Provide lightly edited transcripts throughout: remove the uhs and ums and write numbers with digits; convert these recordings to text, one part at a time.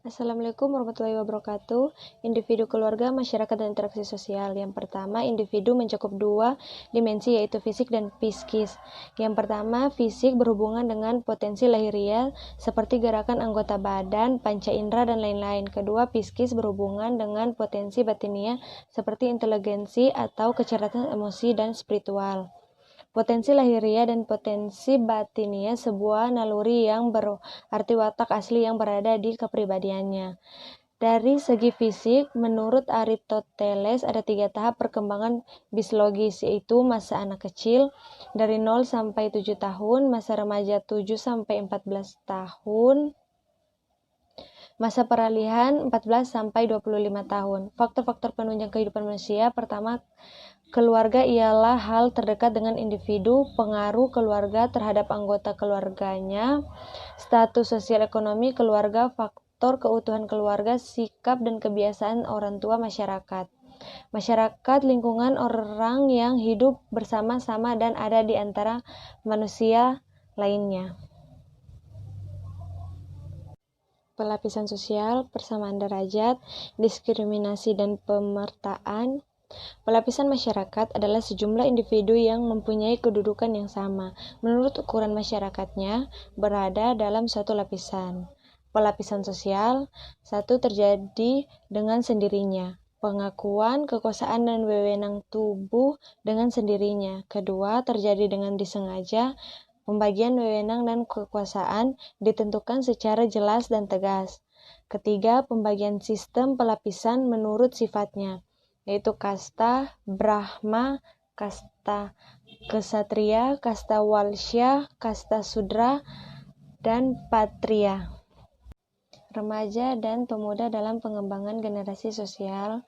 Assalamualaikum warahmatullahi wabarakatuh. Individu, keluarga, masyarakat, dan interaksi sosial. Yang pertama, individu mencakup dua dimensi, yaitu fisik dan psikis. Yang pertama, fisik berhubungan dengan potensi lahiriah seperti gerakan anggota badan, panca indera, dan lain-lain. Kedua, psikis berhubungan dengan potensi batiniah seperti inteligensi atau kecerdasan emosi dan spiritual. Potensi lahiriah dan potensi batiniah sebuah naluri yang berarti watak asli yang berada di kepribadiannya. Dari segi fisik, menurut Aristoteles ada 3 tahap perkembangan biologis, yaitu masa anak kecil dari 0 sampai 7 tahun, masa remaja 7 sampai 14 tahun, masa peralihan 14 sampai 25 tahun. Faktor-faktor penunjang kehidupan manusia. Pertama, keluarga ialah hal terdekat dengan individu, pengaruh keluarga terhadap anggota keluarganya, status sosial ekonomi keluarga, faktor keutuhan keluarga, sikap dan kebiasaan orang tua masyarakat. Masyarakat, lingkungan orang yang hidup bersama-sama dan ada di antara manusia lainnya. Pelapisan sosial, persamaan derajat, diskriminasi dan pemertaan. Pelapisan masyarakat adalah sejumlah individu yang mempunyai kedudukan yang sama, menurut ukuran masyarakatnya, berada dalam suatu lapisan. Pelapisan sosial, 1. Terjadi dengan sendirinya. Pengakuan, kekuasaan, dan wewenang tubuh dengan sendirinya. 2. Terjadi dengan disengaja. Pembagian wewenang dan kekuasaan ditentukan secara jelas dan tegas. 3. Pembagian sistem pelapisan menurut sifatnya, yaitu kasta, Brahma, kasta Ksatria, kasta Walsya, kasta Sudra, dan Patria. Remaja dan pemuda dalam pengembangan generasi sosial.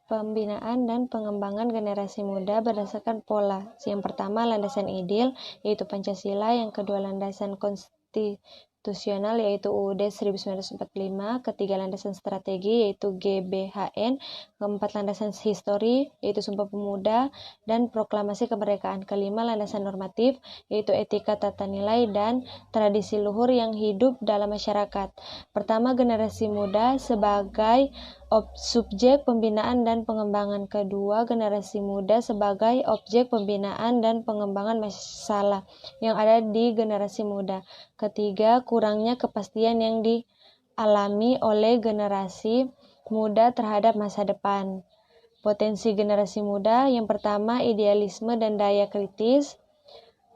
Pembinaan dan pengembangan generasi muda berdasarkan pola. Yang pertama, landasan ideal, yaitu Pancasila. Yang kedua, landasan konstitusional, yaitu UUD 1945. Ketiga, landasan strategi, yaitu GBHN. Keempat, landasan histori, yaitu Sumpah Pemuda dan Proklamasi Kemerdekaan. Kelima, landasan normatif, yaitu etika, tata nilai, dan tradisi luhur yang hidup dalam masyarakat. Pertama, generasi muda sebagai subjek pembinaan dan pengembangan. Kedua, generasi muda sebagai objek pembinaan dan pengembangan masalah yang ada di generasi muda. Ketiga, kurangnya kepastian yang dialami oleh generasi muda terhadap masa depan. Potensi generasi muda, yang pertama, idealisme dan daya kritis.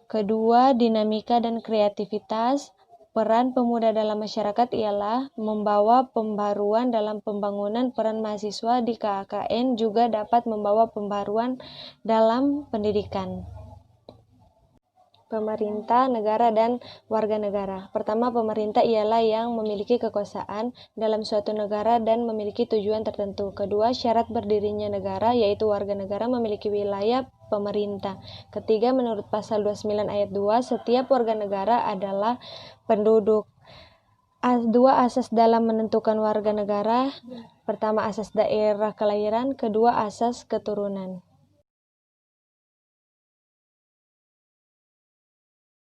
Kedua, dinamika dan kreativitas. Peran pemuda dalam masyarakat ialah membawa pembaruan dalam pembangunan. Peran mahasiswa di KKN juga dapat membawa pembaruan dalam pendidikan. Pemerintah, negara, dan warga negara. Pertama, pemerintah ialah yang memiliki kekuasaan dalam suatu negara dan memiliki tujuan tertentu. Kedua, syarat berdirinya negara, yaitu warga negara memiliki wilayah pemerintah. Ketiga, menurut pasal 29 ayat 2, setiap warga negara adalah penduduk. 2 asas dalam menentukan warga negara. Pertama, asas daerah kelahiran. Kedua, asas keturunan.